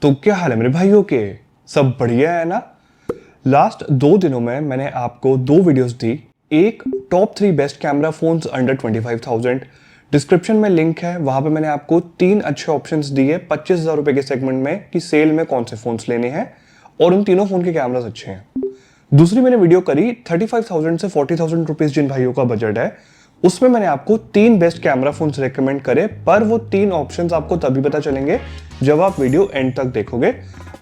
तो क्या हाल है मेरे भाइयों के? सब बढ़िया है ना? लास्ट 2 दिनों में मैंने आपको 2 वीडियोस दी। एक top 3 best camera phones under 25,000। Description में लिंक है, वहां पे मैंने आपको 3 अच्छे ऑप्शंस दिए 25,000 रुपए के सेगमेंट में कि सेल में कौन से फोन्स लेने हैं और उन तीनों फोन के कैमरास अच्छे हैं। दूसरी मैंने वीडियो करी 35,000 से 40,000 रुपीज जिन भाइयों का बजट है, उसमें मैंने आपको 3 बेस्ट कैमरा फोन्स रेकमेंड करे, पर वो 3 ऑप्शंस आपको तभी पता चलेंगे जब आप वीडियो एंड तक देखोगे।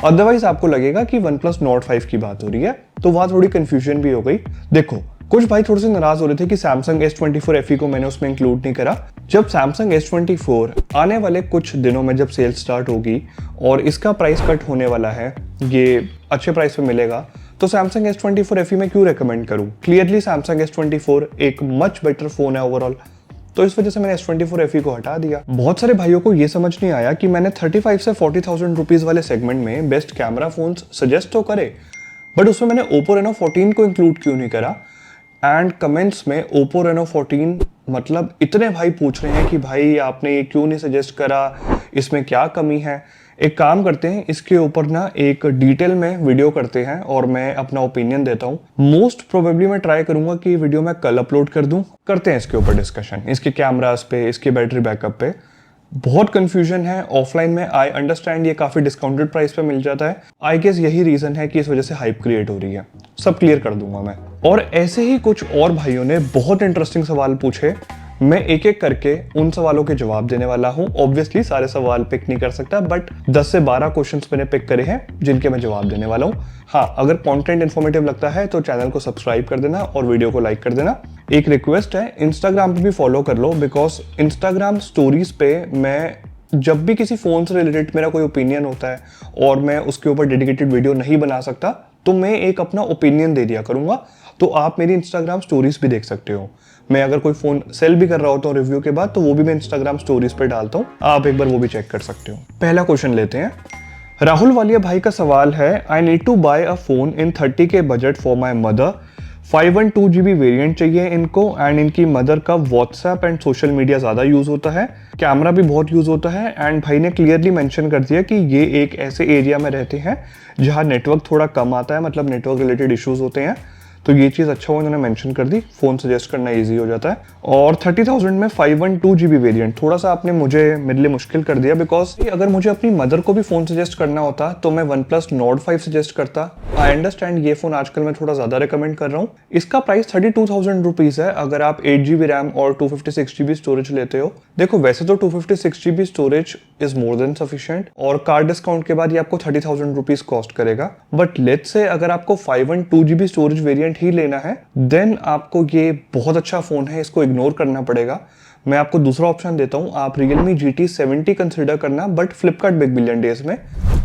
अदरवाइज आपको लगेगा कि OnePlus Nord 5 की बात हो रही है, तो वहां थोड़ी कंफ्यूजन भी हो गई। देखो, कुछ भाई थोड़े से नाराज हो रहे थे कि Samsung S24 FE को मैंने उसमें इंक्लूड नहीं करा। जब Samsung S24 आने वाले कुछ दिनों में जब सेल स्टार्ट होगी और इसका प्राइस कट होने वाला है, ये अच्छे प्राइस पे मिलेगा, तो Samsung S24 FE में क्यों रेकमेंड करूं? क्लियरली Samsung S24 एक मच बेटर फोन है ओवरऑल, तो इस वजह से मैंने S24 FE को हटा दिया। बहुत सारे भाइयों को ये समझ नहीं आया कि मैंने 35 से 40,000 रुपीज वाले सेगमेंट में बेस्ट कैमरा फोन्स सजेस्ट तो करे, बट उसमें मैंने Oppo Reno 14 को इंक्लूड क्यों नहीं करा। एंड कमेंट्स में Oppo Reno 14 मतलब इतने भाई पूछ रहे हैं कि भाई आपने ये क्यों नहीं सजेस्ट करा, इसमें क्या कमी है। एक काम करते हैं, इसके ऊपर ना एक डिटेल में वीडियो करते हैं और मैं अपना ओपिनियन देता हूँ। मोस्ट प्रोबेबली मैं ट्राई करूंगा कि वीडियो मैं कल अपलोड कर दूं। करते हैं इसके ऊपर डिस्कशन, इसके कैमरास पे, इसके बैटरी बैकअप पे। बहुत कंफ्यूजन है ऑफलाइन में। आई अंडरस्टैंड ये काफी डिस्काउंटेड प्राइस पे मिल जाता है। आई गेस यही रीजन है कि इस वजह से हाइप क्रिएट हो रही है। सब क्लियर कर दूंगा मैं। और ऐसे ही कुछ और भाइयों ने बहुत इंटरेस्टिंग सवाल पूछे, मैं एक एक करके उन सवालों के जवाब देने वाला हूं। ऑब्वियसली सारे सवाल पिक नहीं कर सकता, बट 10 से 12 क्वेश्चंस मैंने पिक करे हैं जिनके मैं जवाब देने वाला हूं। हाँ, अगर कंटेंट इन्फॉर्मेटिव लगता है तो चैनल को सब्सक्राइब कर देना और वीडियो को लाइक कर देना। एक रिक्वेस्ट है, इंस्टाग्राम पे भी फॉलो कर लो, बिकॉज इंस्टाग्राम स्टोरीज पे मैं जब भी किसी फोन से रिलेटेड मेरा कोई ओपिनियन होता है और मैं उसके ऊपर डेडिकेटेड वीडियो नहीं बना सकता, तो मैं एक अपना ओपिनियन दे दिया करूंगा। तो आप मेरी इंस्टाग्राम स्टोरीज भी देख सकते हो। मैं अगर कोई फोन सेल भी कर रहा होता हूँ रिव्यू के बाद, तो वो भी मैं इंस्टाग्राम स्टोरीज पे डालता हूँ, आप एक बार वो भी चेक कर सकते हो। पहला क्वेश्चन लेते हैं। राहुल वालिया भाई का सवाल है, I need to buy a phone in 30 के budget for my mother. 512 GB variant चाहिए इनको, एंड इनकी मदर का व्हाट्सएप एंड सोशल मीडिया ज्यादा यूज होता है, कैमरा भी बहुत यूज होता है। एंड भाई ने क्लियरली मेंशन कर दिया कि ये एक ऐसे एरिया में रहते हैं जहाँ नेटवर्क थोड़ा कम आता है, मतलब नेटवर्क रिलेटेड इश्यूज होते हैं। तो ये चीज अच्छा उन्होंने मेंशन कर दी, फोन सजेस्ट करना इजी हो जाता है। और 30,000 में 512 GB वेरिएंट थोड़ा सा आपने मेरे लिए मुश्किल कर दिया, बिकॉज अगर मुझे अपनी मदर को भी फोन सजेस्ट करना होता तो मैं OnePlus Nord 5 सजेस्ट करता। आई अंडरस्टैंड ये फोन आजकल मैं थोड़ा ज्यादा रिकमेंड कर रहा हूँ। इसका प्राइस 32,000 रुपीज है अगर आप 8 GB रैम और 256 GB स्टोरेज लेते हो। देखो, वैसे तो 256 GB storage is more than sufficient और कार्ड डिस्काउंट के बाद ये आपको 30,000 रुपीज कॉस्ट करेगा। बट लेट्स से अगर आपको 512 GB स्टोरेज वेरिएंट ही लेना है, देन आपको ये बहुत अच्छा फोन है, इसको इग्नोर करना पड़ेगा। मैं आपको दूसरा ऑप्शन देता हूं, आप Realme GT 70 कंसिडर करना, but Flipkart big billion days में,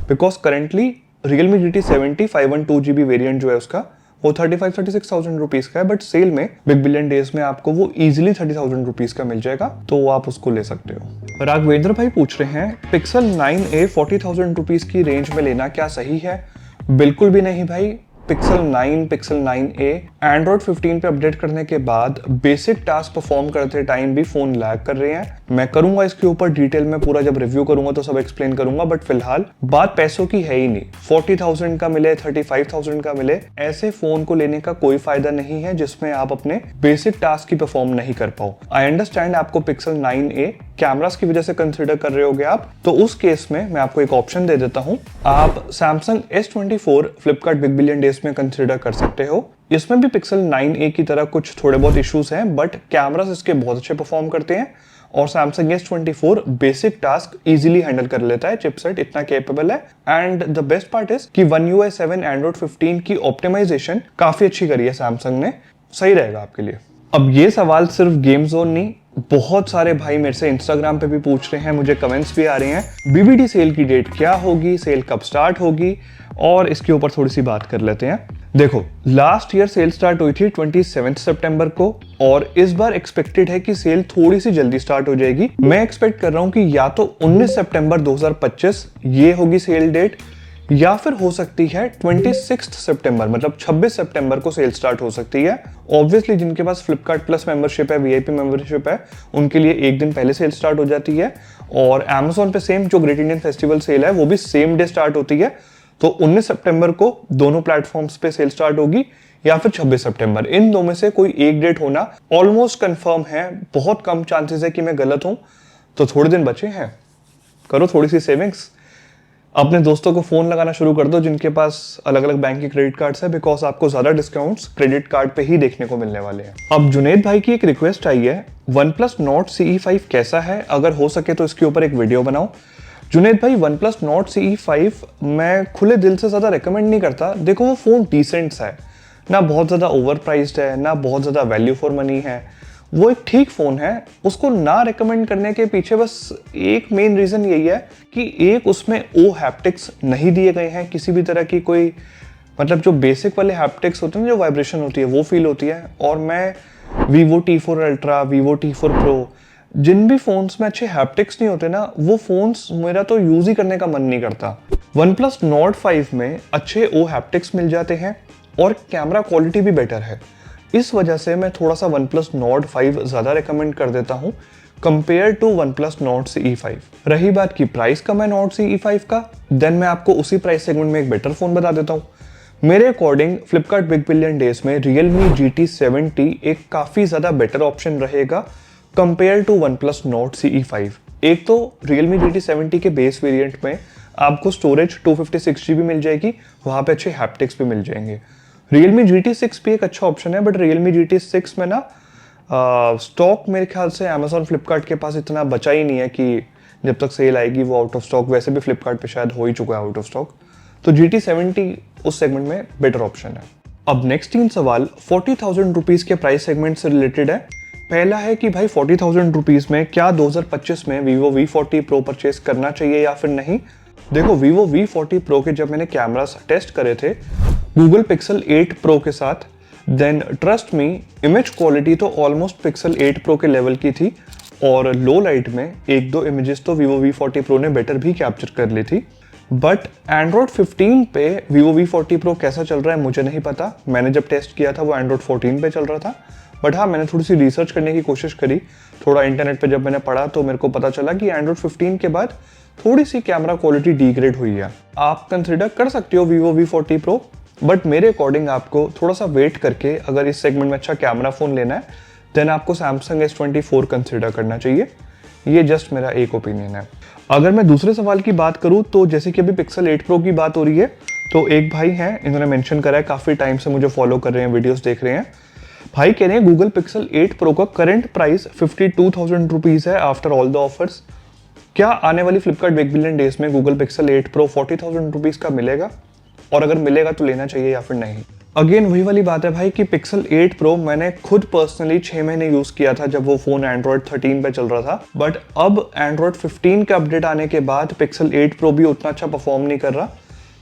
because currently Realme GT 70 512 GB variant जो है उसका वो 35-36,000 रुपीज का है, बट सेल में बिग बिलियन डेज में आपको वो इजिली 30,000 रुपीज का मिल जाएगा, तो आप उसको ले सकते हो। राघवेंद्र भाई पूछ रहे हैं, Pixel 9a 40,000 रुपीज की रेंज में लेना क्या सही है? बिल्कुल भी नहीं भाई। Pixel 9, Pixel 9a Android 15 पे अपडेट करने के बाद बेसिक टास्क परफॉर्म करते टाइम भी फोन लैग कर रहे हैं। मैं करूंगा इसके ऊपर डिटेल में पूरा, जब रिव्यू करूंगा तो सब एक्सप्लेन करूंगा, बट फिलहाल बात पैसों की है ही नहीं। 40,000 का मिले, 35,000 का मिले, ऐसे फोन को लेने का कोई फायदा नहीं है जिसमें आप अपने बेसिक टास्क की परफॉर्म नहीं कर पाओ। आई अंडरस्टैंड आपको Pixel 9a कैमरास की वजह से कंसिडर कर रहे होगे आप, तो उस केस में मैं आपको एक ऑप्शन दे देता हूं, आप Samsung S24 Flipkart big billion days में कंसिडर कर सकते हो। इसमें भी Pixel 9a की तरह कुछ थोड़े बहुत इश्यूज हैं, बट कैमरास इसके बहुत अच्छे परफॉर्म करते हैं और Samsung S24 basic task easily handle कर लेता है, चिपसेट इतना कैपेबल है। And the best part is कि One UI 7 Android 15 की ऑप्टिमाइजेशन काफी अच्छी करी है Samsung ने, सही रहेगा आपके लिए। अब ये सवाल सिर्फ गेम जोन नहीं, बहुत सारे भाई मेरे से इंस्टाग्राम पे भी पूछ रहे हैं, मुझे कमेंट्स भी आ रहे हैं, BBD सेल की डेट क्या होगी, सेल कब स्टार्ट होगी, और इसके ऊपर थोड़ी सी बात कर लेते हैं। देखो, लास्ट ईयर सेल स्टार्ट हुई थी 27 सितंबर को और इस बार एक्सपेक्टेड है कि सेल थोड़ी सी जल्दी स्टार्ट हो जाएगी। मैं एक्सपेक्ट कर रहा हूं कि या तो 19 सितंबर 2025 ये होगी सेल डेट, या फिर हो सकती है 26 सितंबर, मतलब 26 सितंबर को सेल स्टार्ट हो सकती है। ऑब्वियसली जिनके पास फ्लिपकार्ट प्लस मेंबरशिप है, वीआईपी मेंबरशिप है, उनके लिए एक दिन पहले सेल स्टार्ट हो जाती है। और अमेजोन पे सेम जो ग्रेट इंडियन फेस्टिवल सेल है वो भी सेम डे स्टार्ट होती है। तो 19 सितंबर को दोनों प्लेटफॉर्म्स पे सेल स्टार्ट होगी या फिर 26 सितंबर, इन दो में से कोई एक डेट होना ऑलमोस्ट कंफर्म है। बहुत कम चांसेस है कि मैं गलत हूं, तो थोड़े दिन बचे हैं, करो थोड़ी सी सेविंग्स। अपने दोस्तों को फोन लगाना शुरू कर दो जिनके पास अलग अलग बैंक के क्रेडिट कार्ड्स है, बिकॉज आपको ज्यादा डिस्काउंट्स क्रेडिट कार्ड पे ही देखने को मिलने वाले हैं। अब जुनेद भाई की एक रिक्वेस्ट आई है, OnePlus Nord CE5 कैसा है, अगर हो सके तो इसके ऊपर एक वीडियो बनाओ। जुनेद भाई, OnePlus Nord CE5 मैं खुले दिल से ज्यादा रेकमेंड नहीं करता। देखो वो फोन डिसेंट सा है, ना बहुत ज्यादा ओवर प्राइस्ड है, ना बहुत ज्यादा वैल्यू फॉर मनी है। वो एक ठीक फोन है। उसको ना रेकमेंड करने के पीछे बस एक मेन रीजन यही है कि एक उसमें ओ हैप्टिक्स नहीं दिए गए हैं, किसी भी तरह की कोई, मतलब जो बेसिक वाले हैप्टिक्स होते हैं, जो वाइब्रेशन होती है वो फील होती है। और मैं Vivo T4 Ultra, Vivo T4 Pro, जिन भी फोन्स में अच्छे हैप्टिक्स नहीं होते ना, वो फोन्स मेरा तो यूज ही करने का मन नहीं करता। OnePlus Nord 5 में अच्छे ओ हैप्टिक्स मिल जाते हैं और कैमरा क्वालिटी भी बेटर है। इस वजह से मैं थोड़ा सा OnePlus Nord 5 ज़्यादा रेकमेंड कर देता हूँ compare to OnePlus Nord CE5। रही बात की प्राइस कम है Nord CE5 का, देन मैं आपको उसी प्राइस सेगमेंट में एक बेटर फ़ोन बता देता हूँ। मेरे according Flipkart big billion days में Realme GT70 एक काफ़ी ज़्यादा बेटर ऑप्शन रहेगा compare to OnePlus Nord CE5। एक तो Realme GT70 के बेस वेरिएंट में आपको स्टोरेज 256 GB मिल जाएगी, वहाँ पे अच्छे हैप्टिक्स भी मिल जाएंगे। Realme GT6 भी एक अच्छा ऑप्शन है, बट Realme GT6 में ना स्टॉक मेरे ख्याल से Amazon फ्लिपकार्ट के पास इतना बचा ही नहीं है कि जब तक सेल आएगी वो आउट ऑफ स्टॉक, वैसे भी फ्लिपकार्ट पे शायद हो ही चुका है आउट ऑफ स्टॉक। तो GT70 उस सेगमेंट में बेटर ऑप्शन है। अब नेक्स्ट 3 सवाल 40,000 रुपीज़ के प्राइस सेगमेंट से रिलेटेड है। पहला है कि भाई 40,000 रुपीज़ में क्या 2025 में Vivo V40 Pro परचेस करना चाहिए या फिर नहीं। देखो Vivo V40 Pro के जब मैंने कैमरास टेस्ट करे थे Google Pixel 8 Pro के साथ, then trust me image quality तो ऑलमोस्ट Pixel 8 Pro के लेवल की थी, और लो लाइट में एक दो इमेजेस तो Vivo V40 Pro ने बेटर भी कैप्चर कर ली थी। बट Android 15 पे Vivo V40 Pro कैसा चल रहा है मुझे नहीं पता। मैंने जब टेस्ट किया था वो Android 14 पे चल रहा था, बट हाँ मैंने थोड़ी सी रिसर्च करने की कोशिश करी, थोड़ा इंटरनेट पे जब मैंने पढ़ा तो मेरे को पता चला कि Android 15 के बाद थोड़ी सी कैमरा क्वालिटी डिग्रेड हुई है। आप कंसिडर कर सकते हो Vivo V40 Pro, बट मेरे अकॉर्डिंग आपको थोड़ा सा वेट करके अगर इस सेगमेंट में अच्छा कैमरा फ़ोन लेना है देन आपको Samsung S24 कंसिडर करना चाहिए। ये जस्ट मेरा एक ओपिनियन है। अगर मैं दूसरे सवाल की बात करूं तो जैसे कि अभी Pixel 8 Pro की बात हो रही है, तो एक भाई हैं, इन्होंने मेंशन करा है, काफ़ी टाइम से मुझे फॉलो कर रहे हैं, वीडियोस देख रहे हैं। भाई कह रहे हैं Google Pixel 8 Pro का करंट प्राइस 52,000 रुपीज़ है आफ्टर ऑल द ऑफर्स। क्या आने वाली फ्लिपकार्ट बिग बिलियन डेज में Google Pixel 8 Pro 40,000 रुपीज़ का मिलेगा, और अगर मिलेगा तो लेना चाहिए या फिर नहीं। अगेन वही वाली बात है भाई कि Pixel 8 Pro मैंने खुद पर्सनली 6 महीने यूज़ किया था जब वो फ़ोन Android 13 पे चल रहा था, बट अब Android 15 का अपडेट आने के बाद Pixel 8 Pro भी उतना अच्छा परफॉर्म नहीं कर रहा।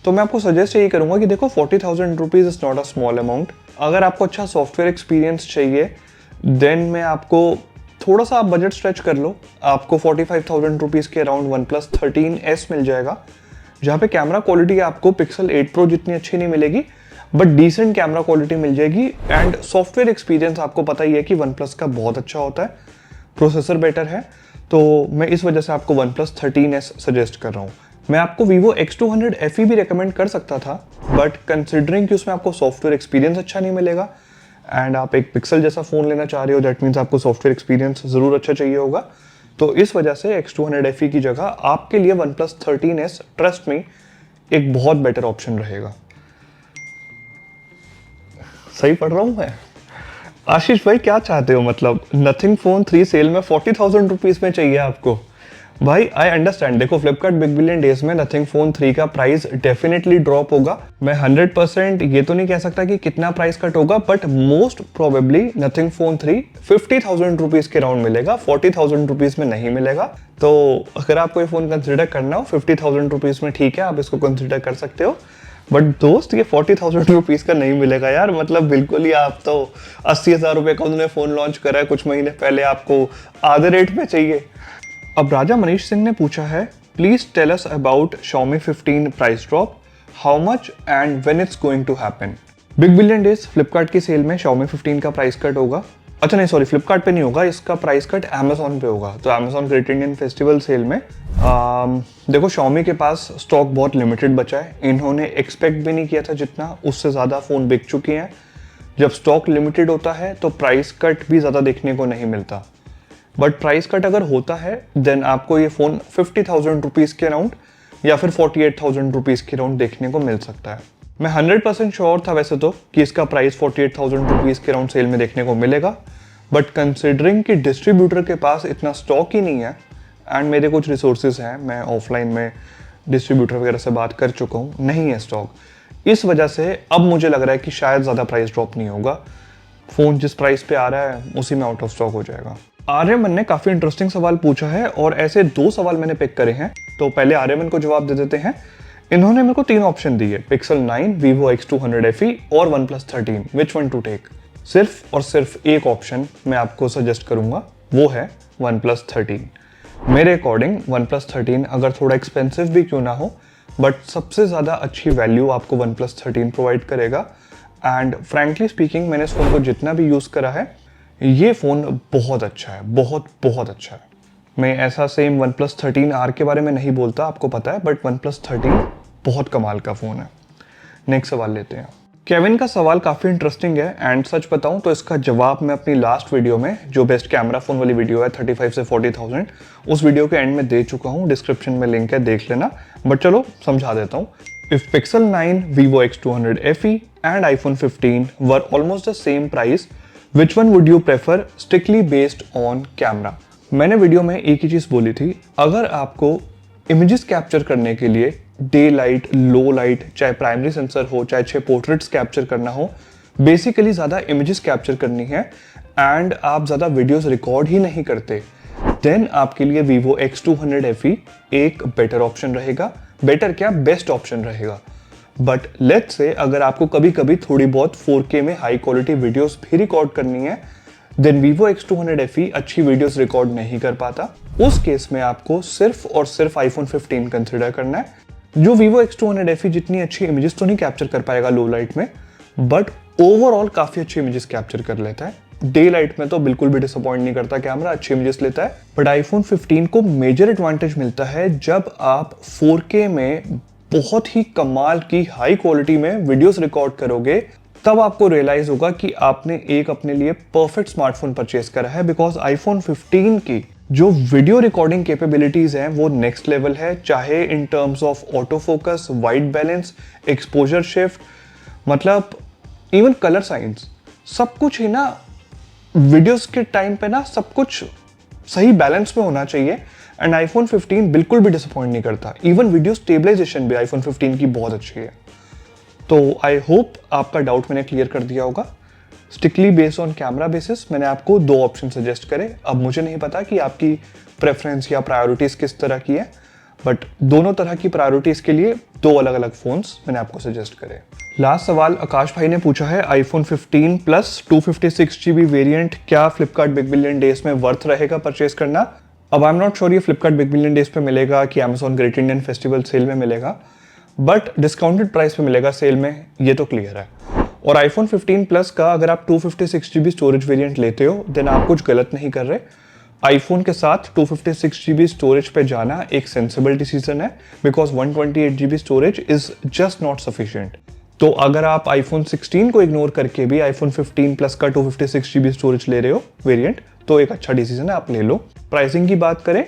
तो मैं आपको सजेस्ट यही करूँगा कि देखो 40,000 rupees is not a small amount. अगर आपको अच्छा सॉफ्टवेयर एक्सपीरियंस चाहिए देन मैं आपको थोड़ा सा आप बजट स्ट्रेच कर लो, आपको 45,000 रुपीज़ के अराउंड OnePlus 13S मिल जाएगा, जहाँ पे कैमरा क्वालिटी आपको Pixel 8 Pro जितनी अच्छी नहीं मिलेगी, बट डिसेंट कैमरा क्वालिटी मिल जाएगी। एंड सॉफ्टवेयर एक्सपीरियंस आपको पता ही है कि OnePlus का बहुत अच्छा होता है, प्रोसेसर बेटर है, तो मैं इस वजह से आपको OnePlus 13S सजेस्ट कर रहा हूँ। मैं आपको Vivo X200 FE भी रिकमेंड कर सकता था, बट कंसिडरिंग कि उसमें आपको सॉफ्टवेयर एक्सपीरियंस अच्छा नहीं मिलेगा एंड आप एक पिक्सल जैसा फ़ोन लेना चाह रहे हो, दैट मीन्स आपको सॉफ्टवेयर एक्सपीरियंस ज़रूर अच्छा चाहिए होगा, तो इस वजह से X200 FE की जगह आपके लिए OnePlus 13S ट्रस्ट मी एक बहुत बेटर ऑप्शन रहेगा। सही पढ़ रहा हूँ मैं? आशीष भाई क्या चाहते हो, मतलब नथिंग फोन 3 सेल में 40,000 रुपीज़ में चाहिए आपको? भाई आई अंडरस्टैंड, देखो फ्लिपकार्ट बिग बिलियन डेज में नथिंग फोन 3 का प्राइस डेफिनेटली ड्रॉप होगा। मैं 100% ये तो नहीं कह सकता कि कितना प्राइस कट होगा, but most probably nothing phone 3 50,000 rupees के राउंड मिलेगा, 40,000 रुपीज़ में नहीं मिलेगा। तो अगर आपको ये फ़ोन कंसिडर करना हो 50,000 रुपीज़ में, ठीक है आप इसको कंसिडर कर सकते हो, बट दोस्त ये 40,000 रुपीज़ का नहीं मिलेगा यार। मतलब बिल्कुल ही आप तो 80,000 रुपये का उन्होंने फ़ोन लॉन्च करा है कुछ महीने पहले, आपको आधे रेट में चाहिए। अब राजा मनीष सिंह ने पूछा है, please tell us about Xiaomi 15 price drop. How much and when it's going to happen. Big billion Days Flipkart की सेल में Xiaomi 15 का प्राइस कट होगा। अच्छा नहीं सॉरी, फ्लिपकार्ट पे नहीं होगा, इसका प्राइस कट Amazon पे होगा। तो Amazon Great Indian Festival sale में देखो Xiaomi के पास स्टॉक बहुत लिमिटेड बचा है। इन्होंने एक्सपेक्ट भी नहीं किया था जितना, उससे ज़्यादा फ़ोन बिक चुके हैं। जब स्टॉक लिमिटेड होता है तो प्राइस कट भी ज़्यादा देखने को नहीं मिलता, बट प्राइस कट अगर होता है देन आपको ये फ़ोन 50,000 रुपीज़ के अराउंड या फिर 48,000 रुपीज़ के अराउंड देखने को मिल सकता है। मैं 100% श्योर था वैसे तो कि इसका प्राइस 48,000 रुपीज़ के अराउंड सेल में देखने को मिलेगा, बट कंसिडरिंग कि डिस्ट्रीब्यूटर के पास इतना स्टॉक ही नहीं है एंड मेरे कुछ रिसोर्सेज हैं, मैं ऑफलाइन में डिस्ट्रीब्यूटर वगैरह से बात कर चुका हूँ, नहीं है स्टॉक, इस वजह से अब मुझे लग रहा है कि शायद ज़्यादा प्राइस ड्रॉप नहीं होगा। फ़ोन जिस प्राइस पे आ रहा है उसी में आउट ऑफ स्टॉक हो जाएगा। आर्यमन ने काफ़ी इंटरेस्टिंग सवाल पूछा है और ऐसे 2 सवाल मैंने पिक करे हैं, तो पहले आर्यमन को जवाब दे देते हैं। इन्होंने मेरे को 3 ऑप्शन दिए, Pixel 9, Vivo X200 FE और OnePlus 13, which one to take. सिर्फ और सिर्फ एक ऑप्शन मैं आपको सजेस्ट करूंगा, वो है OnePlus 13। मेरे अकॉर्डिंग OnePlus 13 अगर थोड़ा एक्सपेंसिव भी क्यों ना हो, बट सबसे ज़्यादा अच्छी वैल्यू आपको OnePlus 13 प्रोवाइड करेगा। एंड फ्रैंकली स्पीकिंग मैंने इस फ़ोन को जितना भी यूज़ करा है, ये फ़ोन बहुत अच्छा है, बहुत बहुत अच्छा है। मैं ऐसा सेम OnePlus 13R के बारे में नहीं बोलता, आपको पता है, बट OnePlus 13 बहुत कमाल का फ़ोन है। नेक्स्ट सवाल लेते हैं। केविन का सवाल काफ़ी इंटरेस्टिंग है एंड सच बताऊं तो इसका जवाब मैं अपनी लास्ट वीडियो में, जो बेस्ट कैमरा फ़ोन वाली वीडियो है 35 से 40,000, उस वीडियो के एंड में दे चुका हूं। डिस्क्रिप्शन में लिंक है, देख लेना, बट चलो समझा देता हूं। If Pixel 9, Vivo X200 FE and iPhone 15 were almost the same price, which one would you prefer strictly based on camera? मैंने वीडियो में एक ही चीज़ बोली थी, अगर आपको इमेजेस कैप्चर करने के लिए डे लाइट, लो लाइट, चाहे प्राइमरी सेंसर हो, चाहे पोर्ट्रेट्स कैप्चर करना हो, बेसिकली ज़्यादा इमेजेस कैप्चर करनी है एंड आप ज़्यादा वीडियोस रिकॉर्ड ही नहीं करते, देन आपके लिए Vivo X200 FE एक बेटर ऑप्शन रहेगा। बेटर क्या, बेस्ट ऑप्शन रहेगा। बट लेट्स से अगर आपको कभी कभी थोड़ी बहुत 4K में हाई क्वालिटी वीडियोस भी रिकॉर्ड करनी है, देन Vivo X200 FE अच्छी वीडियोस रिकॉर्ड नहीं कर पाता। उस केस में आपको सिर्फ और सिर्फ iPhone 15 कंसिडर करना है, जो Vivo X200 FE जितनी अच्छी इमेजेस तो नहीं कैप्चर कर पाएगा लो लाइट में, बट ओवरऑल काफ़ी अच्छी इमेजेस कैप्चर कर लेता है। डे लाइट में तो बिल्कुल भी डिसअपॉइंट नहीं करता कैमरा, अच्छी इमेजेस लेता है। बट iPhone 15 को मेजर एडवांटेज मिलता है जब आप 4K में बहुत ही कमाल की हाई क्वालिटी में वीडियोस रिकॉर्ड करोगे, तब आपको रियलाइज होगा कि आपने एक अपने लिए परफेक्ट स्मार्टफोन परचेज करा है। बिकॉज iPhone 15 की जो वीडियो रिकॉर्डिंग कैपेबिलिटीज हैं वो नेक्स्ट लेवल है, चाहे in terms of auto focus, white balance, exposure shift, मतलब इवन कलर साइंस, सब कुछ ही ना वीडियोस के टाइम पे ना सब कुछ सही बैलेंस में होना चाहिए। एंड iPhone 15 बिल्कुल भी डिसअपॉइंट नहीं करता। इवन वीडियो स्टेबलाइजेशन भी iPhone 15 की बहुत अच्छी है। तो आई होप आपका डाउट मैंने क्लियर कर दिया होगा। Strictly based on camera basis मैंने आपको 2 ऑप्शन सजेस्ट करे। अब मुझे नहीं पता कि आपकी प्रेफरेंस या प्रायोरिटीज़ किस तरह की है, बट दोनों तरह की प्रायोरिटीज़ के लिए 2 अलग अलग फ़ोन्स मैंने आपको सजेस्ट करे। लास्ट सवाल आकाश भाई ने पूछा है, iPhone 15 प्लस 256GB वेरिएंट क्या फ्लिपकार्ट बिग बिलियन डेज में वर्थ रहेगा परचेज करना? अब आई एम नॉट श्योर ये फ्लिपकार्ट बिग बिलियन डेज पे मिलेगा कि Amazon Great Indian Festival sale में मिलेगा, बट डिस्काउंटेड प्राइस पे मिलेगा सेल में, ये तो क्लियर है। और iPhone 15 प्लस का अगर आप 256GB स्टोरेज वेरिएंट लेते हो, देन आप कुछ गलत नहीं कर रहे। आईफोन के साथ 256GB स्टोरेज पे जाना एक सेंसिबल डिसीजन है, because 128GB storage is just not sufficient. तो अगर आप iPhone 16 को इग्नोर करके भी iPhone 15 प्लस का 256GB स्टोरेज ले रहे हो वेरिएंट, तो एक अच्छा डिसीजन है, आप ले लो। प्राइसिंग की बात करें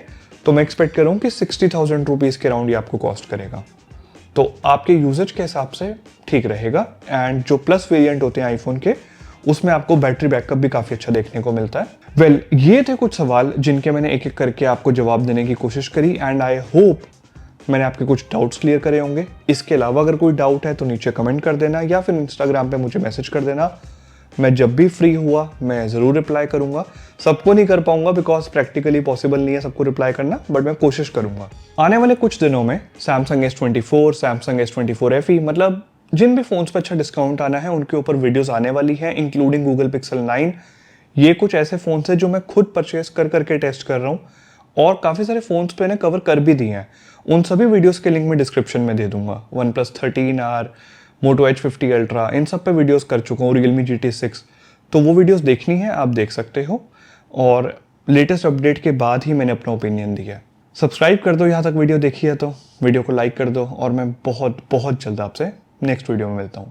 तो मैं एक्सपेक्ट करूँ कि 60,000 रुपीज़ के अराउंड ये आपको कॉस्ट करेगा, तो आपके यूजेज के हिसाब से ठीक रहेगा। एंड जो प्लस वेरिएंट होते हैं आईफोन के, उसमें आपको बैटरी बैकअप भी काफ़ी अच्छा देखने को मिलता है। वेल, ये थे कुछ सवाल जिनके मैंने एक एक करके आपको जवाब देने की कोशिश करी, एंड आई होप मैंने आपके कुछ डाउट्स क्लियर करे होंगे। इसके अलावा अगर कोई डाउट है तो नीचे कमेंट कर देना या फिर इंस्टाग्राम पे मुझे मैसेज कर देना। मैं जब भी फ्री हुआ मैं ज़रूर रिप्लाई करूंगा। सबको नहीं कर पाऊंगा बिकॉज प्रैक्टिकली पॉसिबल नहीं है सबको रिप्लाई करना, बट मैं कोशिश करूंगा। आने वाले कुछ दिनों में Samsung S24, Samsung S24 FE, मतलब जिन भी फ़ोन्स पर अच्छा डिस्काउंट आना है उनके ऊपर वीडियोस आने वाली हैं, इंक्लूडिंग Google Pixel 9। ये कुछ ऐसे फ़ोन्स हैं जो मैं खुद परचेस कर करके टेस्ट कर रहा हूँ, और काफ़ी सारे फ़ोन्स पे ने कवर कर भी दिए हैं। उन सभी वीडियोस के लिंक मैं डिस्क्रिप्शन में दे दूंगा। OnePlus 13R, Moto H50 Ultra, इन सब पे वीडियोस कर चुका हूँ, Realme GT6। तो वो वीडियोस देखनी है, आप देख सकते हो। और लेटेस्ट अपडेट के बाद ही मैंने अपना ओपिनियन दिया। सब्सक्राइब कर दो यहाँ तक वीडियो देखी है तो, वीडियो को लाइक कर दो, और मैं बहुत बहुत जल्द आपसे नेक्स्ट वीडियो में मिलता हूँ।